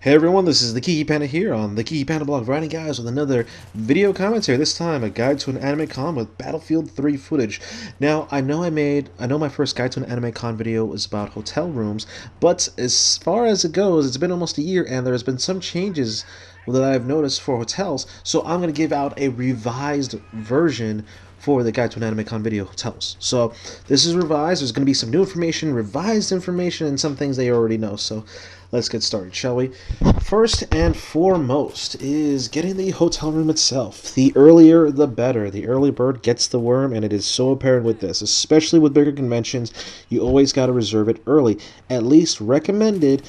Hey everyone, this is the Kiki Panda here on the Kiki Panda blog, writing guys with another video commentary. This time, a guide to an anime con with Battlefield 3 footage. Now, I know my first guide to an anime con video was about hotel rooms, but as far as it goes, it's been almost a year, and there's been some changes that I've noticed for hotels. So I'm gonna give out a revised version for the Guide to an Anime Con video hotels. So this is revised. There's going to be some new information, revised information, and some things they already know. So let's get started, shall we? First and foremost is getting the hotel room itself. The earlier, the better. The early bird gets the worm, and it is so apparent with this, especially with bigger conventions. You always got to reserve it early. At least recommended.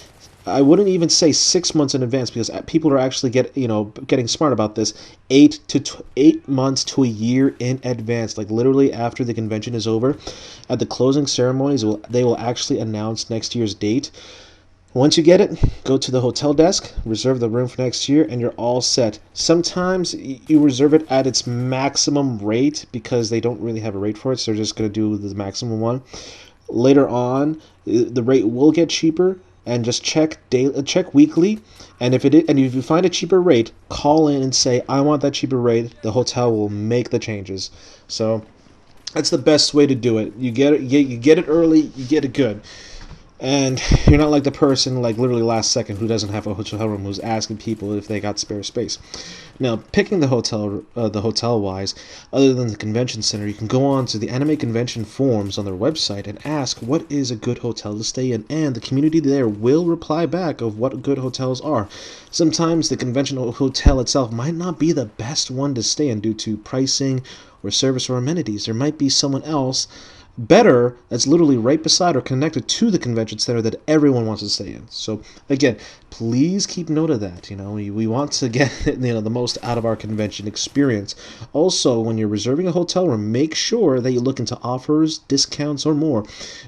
I wouldn't even say 6 months in advance because people are actually getting smart about this. 8 months to a year in advance, like literally after the convention is over, at the closing ceremonies, they will actually announce next year's date. Once you get it, go to the hotel desk, reserve the room for next year, and you're all set. Sometimes you reserve it at its maximum rate because they don't really have a rate for it, so they're just going to do the maximum one. Later on, the rate will get cheaper, and just check weekly. And if you find a cheaper rate, call in and say, I want that cheaper rate. The hotel will make the changes. So that's the best way to do it. You get it early, you get it good. And you're not like the person, like literally last second, who doesn't have a hotel room, who's asking people if they got spare space. Now, picking the hotel wise, other than the convention center, you can go on to the anime convention forums on their website and ask what is a good hotel to stay in, and the community there will reply back of what good hotels are. Sometimes the convention hotel itself might not be the best one to stay in due to pricing or service or amenities. There might be someone else better that's literally right beside or connected to the convention center that everyone wants to stay in. So again, please keep note of that. We want to get the most out of our convention experience. Also, when you're reserving a hotel room, make sure that you look into offers, discounts, or more,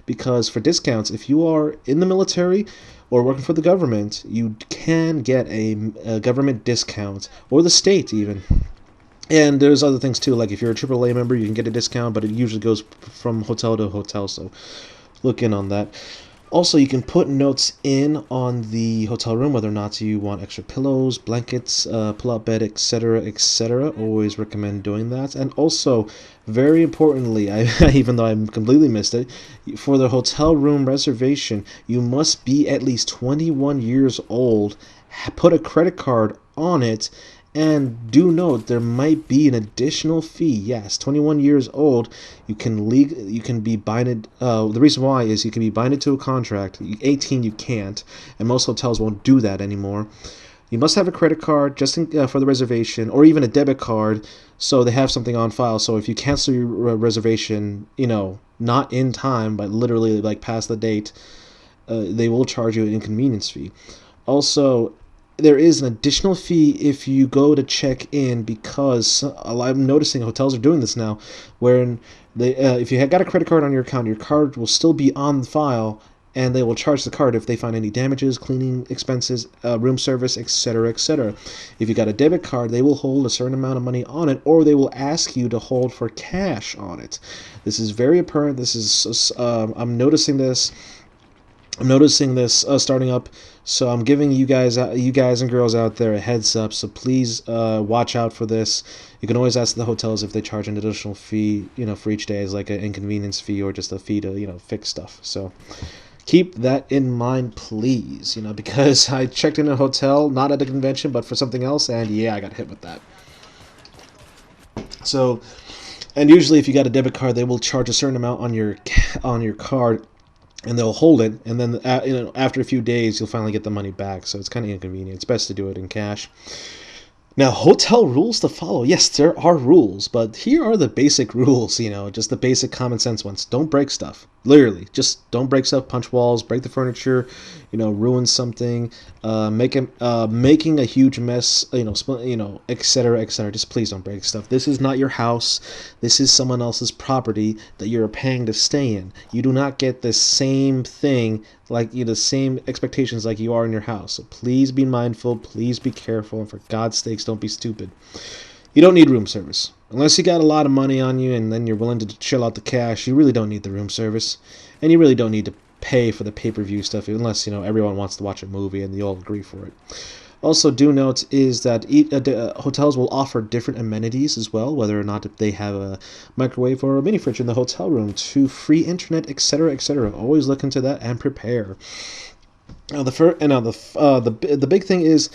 because for discounts, if you are in the military or working for the government, you can get a government discount, or the state even. And there's other things too, like if you're a AAA member, you can get a discount, but it usually goes from hotel to hotel, so look in on that. Also, you can put notes in on the hotel room whether or not you want extra pillows, blankets, pull-out bed, etc., etc. Always recommend doing that. And also, very importantly, even though I completely missed it, for the hotel room reservation, you must be at least 21 years old, put a credit card on it, and do note there might be an additional fee. Yes, 21 years old, you can be binded. The reason why is you can be binded to a contract. 18 you can't, and most hotels won't do that anymore. You must have a credit card just for the reservation, or even a debit card, so they have something on file. So if you cancel your reservation, not in time, but literally like past the date, they will charge you an inconvenience fee. Also, there is an additional fee if you go to check in, because I'm noticing hotels are doing this now, where if you have got a credit card on your account, your card will still be on the file, and they will charge the card if they find any damages, cleaning expenses, room service, etc., etc. If you got a debit card, they will hold a certain amount of money on it, or they will ask you to hold for cash on it. This is very apparent. This is I'm noticing this starting up, so I'm giving you guys and girls out there a heads up. So please watch out for this. You can always ask the hotels if they charge an additional fee, for each day, as like an inconvenience fee or just a fee to fix stuff. So keep that in mind, please. Because I checked in a hotel, not at a convention, but for something else, and yeah, I got hit with that. So, and usually if you got a debit card, they will charge a certain amount on your card, and they'll hold it, and then after a few days you'll finally get the money back. So it's kind of inconvenient. It's best to do it in cash. Now, hotel rules to follow. Yes, there are rules, but here are the basic rules, just the basic common sense ones. Don't break stuff. Literally, just don't break stuff, punch walls, break the furniture, ruin something, making a huge mess, etc., etc. Just please don't break stuff. This is not your house. This is someone else's property that you're paying to stay in. You do not get the same thing, like the same expectations like you are in your house. So please be mindful, please be careful, and for God's sakes, don't be stupid. You don't need room service. Unless you got a lot of money on you and then you're willing to chill out the cash, you really don't need the room service. And you really don't need to pay for the pay-per-view stuff unless, you know, everyone wants to watch a movie and they all agree for it. Also, do note is that hotels will offer different amenities as well, whether or not they have a microwave or a mini fridge in the hotel room, to free internet, etc., etc. Always look into that and prepare. Now, the big thing is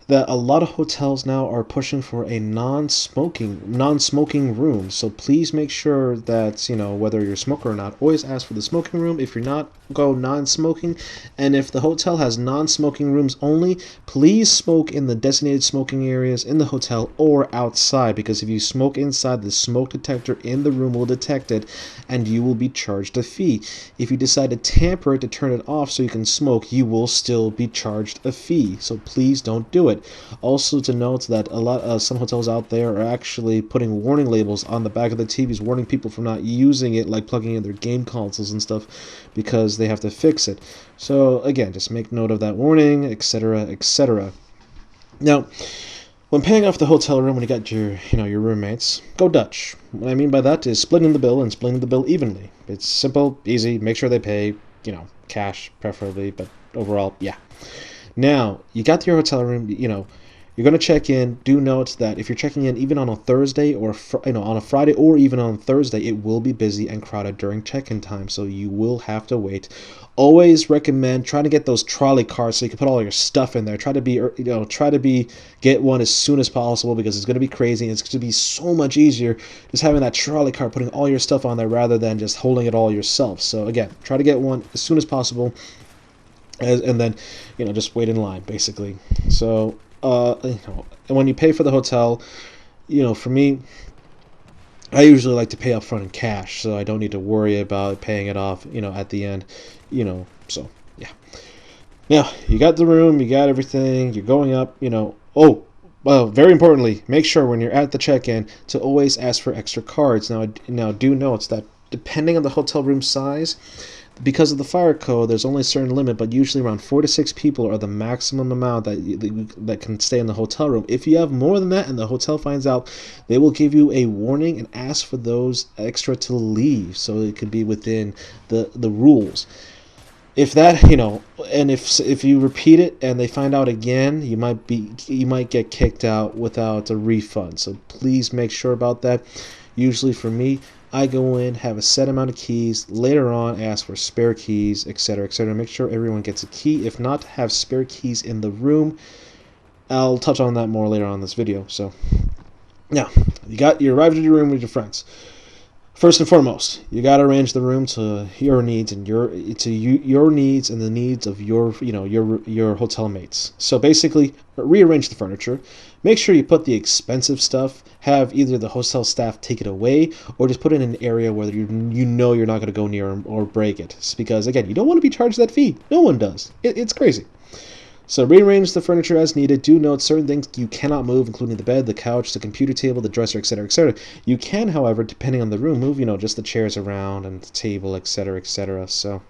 that a lot of hotels now are pushing for a non-smoking room. So please make sure that, you know, whether you're a smoker or not, always ask for the smoking room. If you're not, go non-smoking. And if the hotel has non-smoking rooms only, please smoke in the designated smoking areas in the hotel or outside, because if you smoke inside, the smoke detector in the room will detect it and you will be charged a fee. If you decide to tamper it to turn it off so you can smoke, you will still be charged a fee. So please don't do it. Also, to note that some hotels out there are actually putting warning labels on the back of the TVs, warning people from not using it, like plugging in their game consoles and stuff, because they have to fix it. So again, just make note of that warning, etc., etc. Now, when paying off the hotel room, when you got your roommates, go Dutch. What I mean by that is splitting the bill and splitting the bill evenly. It's simple, easy. Make sure they pay, cash preferably, but overall, yeah. Now, you got to your hotel room, you're going to check in. Do note that if you're checking in even on a Thursday or on a Friday or even on Thursday, it will be busy and crowded during check-in time, so you will have to wait. Always recommend trying to get those trolley cars so you can put all your stuff in there. Try to get one as soon as possible, because it's going to be crazy and it's going to be so much easier just having that trolley car, putting all your stuff on there rather than just holding it all yourself. So again, try to get one as soon as possible. And then, just wait in line, basically. So, and when you pay for the hotel, for me, I usually like to pay up front in cash, so I don't need to worry about paying it off, at the end, so, yeah. Now, you got the room, you got everything, you're going up, oh, well, very importantly, make sure when you're at the check-in to always ask for extra cards. Now do note that depending on the hotel room size, because of the fire code, there's only a certain limit, but usually around 4 to 6 people are the maximum amount that can stay in the hotel room. If you have more than that and the hotel finds out, they will give you a warning and ask for those extra to leave, so it could be within the rules. If that, and if you repeat it and they find out again, you might get kicked out without a refund. So please make sure about that. Usually for me, I go in, have a set amount of keys. Later on, ask for spare keys, etc., etc. Make sure everyone gets a key. If not, have spare keys in the room. I'll touch on that more later on in this video. So, now, you arrived at your room with your friends. First and foremost, you got to arrange the room to your needs and your needs and the needs of your hotel mates. So basically, rearrange the furniture. Make sure you put the expensive stuff. Have either the hotel staff take it away, or just put it in an area where you're not going to go near or break it. It's because again, you don't want to be charged that fee. No one does. It's crazy. So rearrange the furniture as needed. Do note certain things you cannot move, including the bed, the couch, the computer table, the dresser, etc., etc. You can, however, depending on the room, move, just the chairs around and the table, etc., etc. So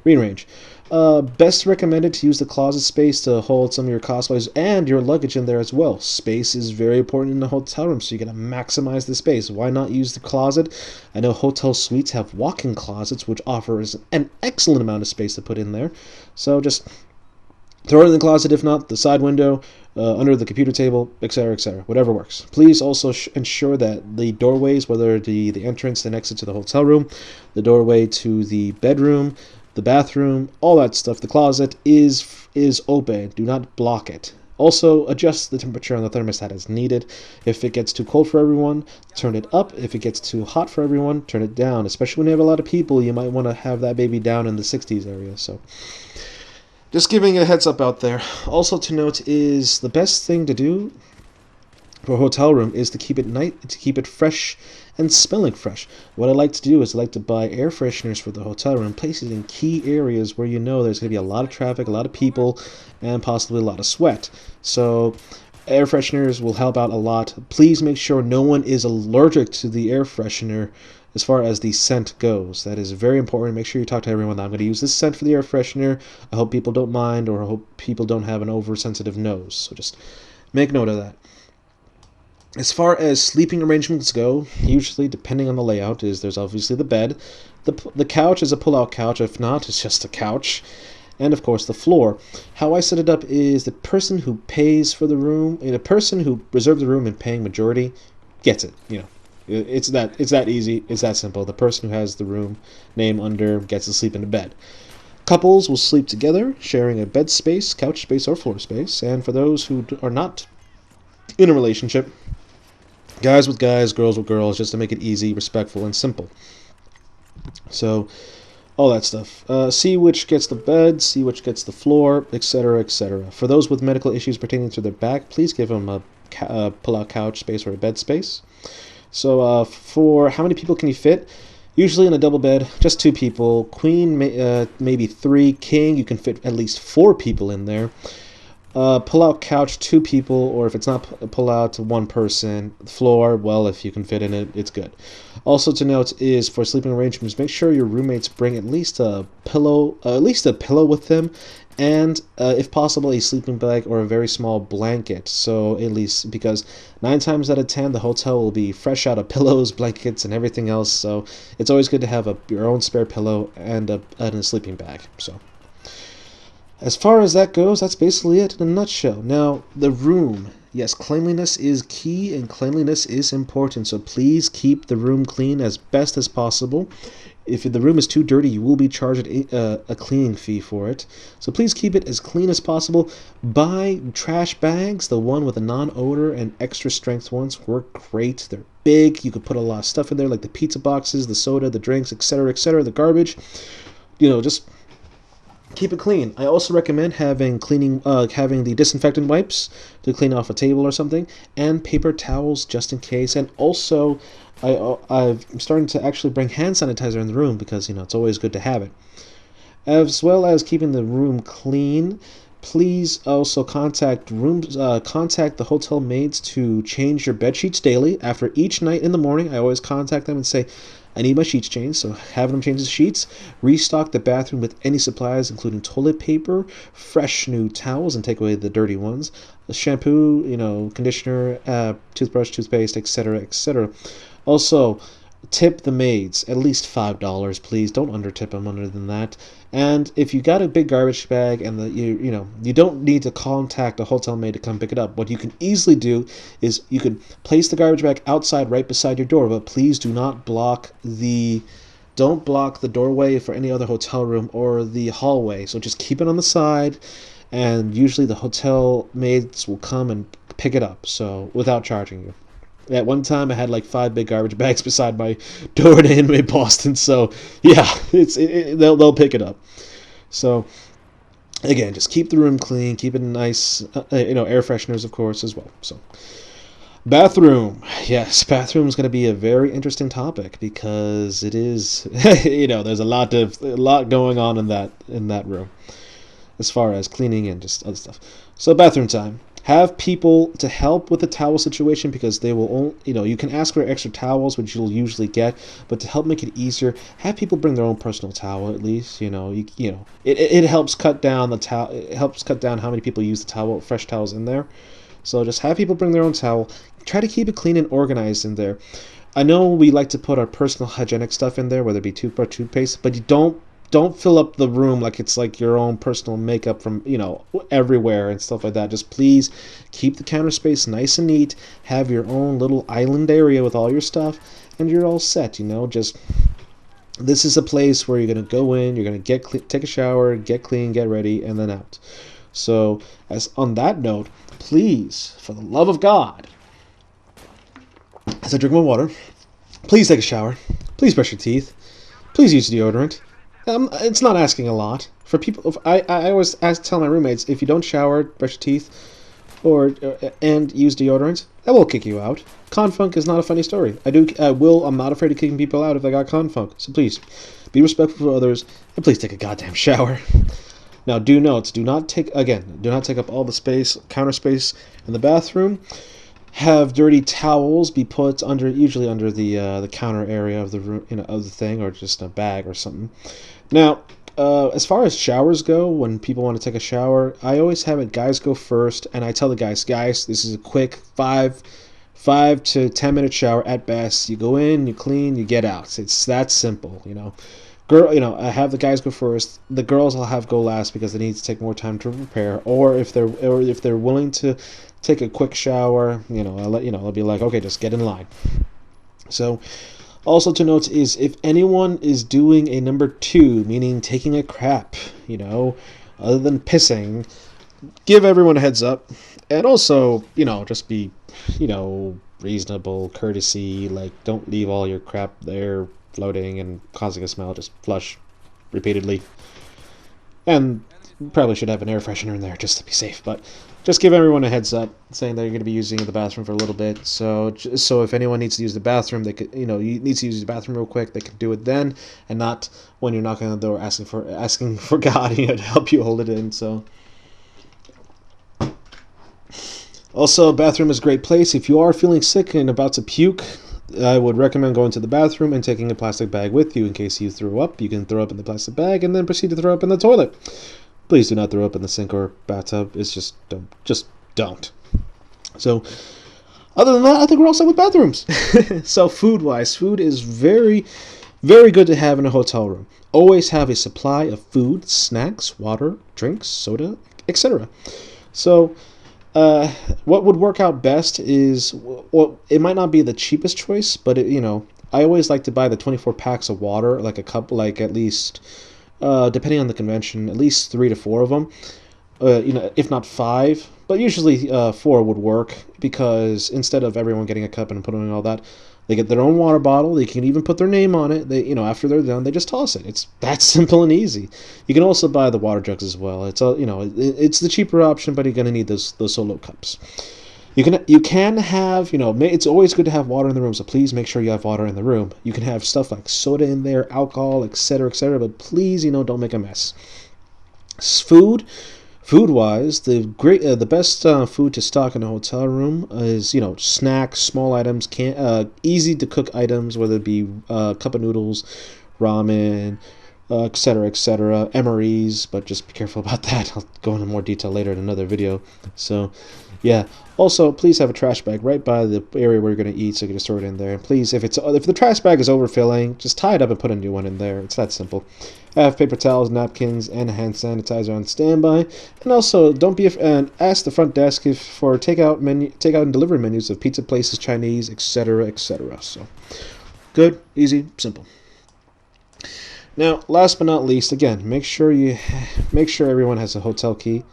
rearrange. Best recommended to use the closet space to hold some of your cosplays and your luggage in there as well. Space is very important in the hotel room, so you got to maximize the space. Why not use the closet? I know hotel suites have walk-in closets, which offers an excellent amount of space to put in there. So just throw it in the closet, if not, the side window, under the computer table, etc., etc., whatever works. Please also ensure that the doorways, whether the entrance and exit to the hotel room, the doorway to the bedroom, the bathroom, all that stuff, the closet, is open. Do not block it. Also, adjust the temperature on the thermostat as needed. If it gets too cold for everyone, turn it up. If it gets too hot for everyone, turn it down. Especially when you have a lot of people, you might want to have that baby down in the 60s area, so just giving a heads up out there. Also to note is the best thing to do for a hotel room is to keep it fresh and smelling fresh. What I like to do is I like to buy air fresheners for the hotel room, place it in key areas where there's going to be a lot of traffic, a lot of people, and possibly a lot of sweat. So air fresheners will help out a lot. Please make sure no one is allergic to the air freshener as far as the scent goes. That is very important. Make sure you talk to everyone. I'm going to use this scent for the air freshener. I hope people don't mind, or I hope people don't have an oversensitive nose. So just make note of that. As far as sleeping arrangements go, usually depending on the layout, there's obviously the bed, the couch is a pull-out couch. If not, it's just a couch, and of course the floor. How I set it up is the person who pays for the room, the person who reserved the room and paying majority, gets it. It's that easy. It's that simple. The person who has the room name under gets to sleep in the bed. Couples will sleep together, sharing a bed space, couch space, or floor space. And for those who are not in a relationship, guys with guys, girls with girls, just to make it easy, respectful, and simple. So, all that stuff. See which gets the bed, see which gets the floor, etc., etc. For those with medical issues pertaining to their back, please give them a pull-out couch space or a bed space. So, for how many people can you fit? Usually in a double bed, just 2 people. Queen, maybe 3. King, you can fit at least 4 people in there. Pull-out couch, 2 people, or if it's not pull-out, 1 person. Floor, well, if you can fit in it, it's good. Also to note is for sleeping arrangements, make sure your roommates bring at least a pillow with them, and if possible, a sleeping bag or a very small blanket. So at least, because 9 times out of 10, the hotel will be fresh out of pillows, blankets, and everything else. So it's always good to have your own spare pillow and a sleeping bag. So, as far as that goes, that's basically it in a nutshell. Now, the room. Yes, cleanliness is key and cleanliness is important, so please keep the room clean as best as possible. If the room is too dirty, you will be charged a cleaning fee for it. So please keep it as clean as possible. Buy trash bags. The one with a non-odor and extra strength ones work great. They're big. You can put a lot of stuff in there, like the pizza boxes, the soda, the drinks, etc., etc., the garbage. Just keep it clean. I also recommend having the disinfectant wipes to clean off a table or something, and paper towels just in case. And also, I'm starting to actually bring hand sanitizer in the room because it's always good to have it. As well as keeping the room clean, please also contact the hotel maids to change your bed sheets daily. After each night in the morning, I always contact them and say, I need my sheets changed, so have them change the sheets. Restock the bathroom with any supplies, including toilet paper, fresh new towels, and take away the dirty ones, shampoo, conditioner, toothbrush, toothpaste, etc., etc. Also, tip the maids at least $5, please. Don't undertip them other than that. And if you got a big garbage bag and you don't need to contact a hotel maid to come pick it up. What you can easily do is you can place the garbage bag outside right beside your door, but please do not block the doorway for any other hotel room or the hallway. So just keep it on the side, and usually the hotel maids will come and pick it up, so without charging you. At one time, I had like 5 big garbage bags beside my door in Boston. So yeah, they'll pick it up. So again, just keep the room clean, keep it nice. Air fresheners, of course, as well. So bathroom, yes, bathroom is going to be a very interesting topic because it is. There's a lot going on in that room, as far as cleaning and just other stuff. So bathroom time. Have people to help with the towel situation because they will you can ask for extra towels, which you'll usually get, but to help make it easier, have people bring their own personal towel at least. It helps cut down it helps cut down how many people use the fresh towels in there. So just have people bring their own towel. Try to keep it clean and organized in there. I know we like to put our personal hygienic stuff in there, whether it be toothbrush, toothpaste, but you don't fill up the room like it's like your own personal makeup from everywhere and stuff like that. Just please keep the counter space nice and neat. Have your own little island area with all your stuff, and you're all set. Just this is a place where you're gonna go in, you're gonna take a shower, get clean, get ready, and then out. So as on that note, please, for the love of God, as I drink my water, please take a shower, please brush your teeth, please use deodorant. It's not asking a lot. For people, I always tell my roommates, if you don't shower, brush your teeth, and use deodorant, that will kick you out. Confunk is not a funny story. I'm not afraid of kicking people out if they got confunk. So please, be respectful for others, and please take a goddamn shower. Now, do not take up all the counter space in the bathroom. Have dirty towels be put usually under the counter area of the room, of the thing, or just a bag or something. Now, as far as showers go, when people want to take a shower, I always have guys go first, and I tell the guys, this is a quick 5 to 10 minute shower at best. You go in, you clean, you get out. It's that simple, you know. I have the guys go first. The girls I'll have go last because they need to take more time to prepare. Or if they're willing to take a quick shower, I'll be like, okay, just get in line. So, also to note is if anyone is doing a number 2, meaning taking a crap, other than pissing, give everyone a heads up. And also, just be, reasonable, courtesy. Like, don't leave all your crap there floating and causing a smell. Just flush repeatedly. And probably should have an air freshener in there just to be safe. But just give everyone a heads up, saying that you're going to be using the bathroom for a little bit. So if anyone needs to use the bathroom, they could, you need to use the bathroom real quick, they can do it then, and not when you're knocking on the door asking for God, to help you hold it in. So. Also, bathroom is a great place. If you are feeling sick and about to puke, I would recommend going to the bathroom and taking a plastic bag with you in case you throw up. You can throw up in the plastic bag and then proceed to throw up in the toilet. Please do not throw up in the sink or bathtub. It's just don't. So, other than that, I think we're all set with bathrooms. So, food-wise, food is very, very good to have in a hotel room. Always have a supply of food, snacks, water, drinks, soda, etc. So, what would work out best is, well, it might not be the cheapest choice, but I always like to buy the 24 packs of water, like a cup, like at least, depending on the convention, at least 3 to 4 of them, if not 5, but usually 4 would work, because instead of everyone getting a cup and putting in all that, they get their own water bottle. They can even put their name on it. They, after they're done, they just toss it. It's that simple and easy. You can also buy the water jugs as well. It's it's the cheaper option, but you're gonna need those solo cups. You can have, it's always good to have water in the room. So please make sure you have water in the room. You can have stuff like soda in there, alcohol, etc., etc. But please, don't make a mess. Food-wise, the best food to stock in a hotel room is, snacks, small items, easy to cook items, whether it be cup of noodles, ramen, etc., etc., MREs, but just be careful about that. I'll go into more detail later in another video. So, yeah. Also, please have a trash bag right by the area where you're going to eat, so you can just throw it in there. And please, if the trash bag is overfilling, just tie it up and put a new one in there. It's that simple. Have paper towels, napkins, and hand sanitizer on standby. And also, and ask the front desk for takeout and delivery menus of pizza places, Chinese, etc., etc. So, good, easy, simple. Now, last but not least, again, make sure everyone has a hotel key.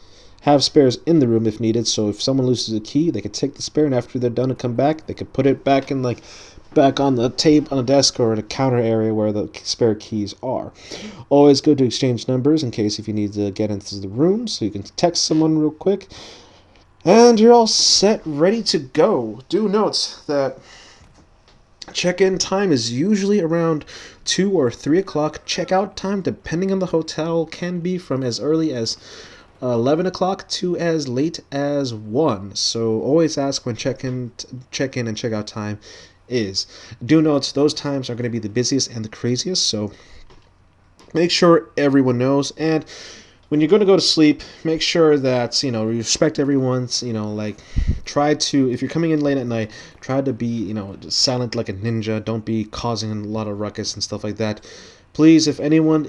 Have spares in the room if needed, so if someone loses a key, they can take the spare, and after they're done and come back, they can put it back on the table, on a desk, or at a counter area where the spare keys are. Always good to exchange numbers in case if you need to get into the room, so you can text someone real quick. And you're all set, ready to go. Do note that check-in time is usually around 2 or 3 o'clock. Check-out time, depending on the hotel, can be from as early as 11 o'clock to as late as 1. So always ask when check-in and check-out time is. Do note those times are going to be the busiest and the craziest, so make sure everyone knows. And when you're going to go to sleep, make sure that, respect everyone's, try to, if you're coming in late at night, try to be, silent like a ninja. Don't be causing a lot of ruckus and stuff like that. Please, if anyone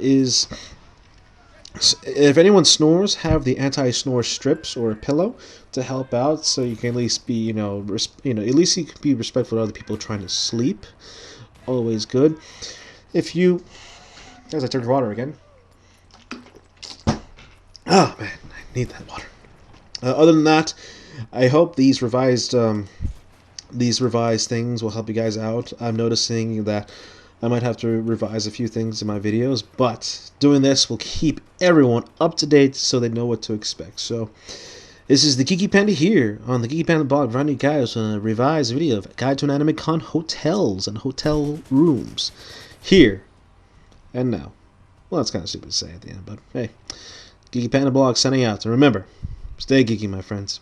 snores, have the anti-snore strips or a pillow to help out, so you can at least be, at least you can be respectful of other people trying to sleep. Always good. As I took water again. Oh man, I need that water. Other than that, I hope these revised things will help you guys out. I'm noticing that I might have to revise a few things in my videos, but doing this will keep everyone up to date so they know what to expect. So, this is the Geeky Panda here on the Geeky Panda blog, providing you guys with a revised video of Guide to an Anime Con hotels and hotel rooms. Here and now. Well, that's kind of stupid to say at the end, but hey. Geeky Panda blog signing out. And remember, stay geeky, my friends.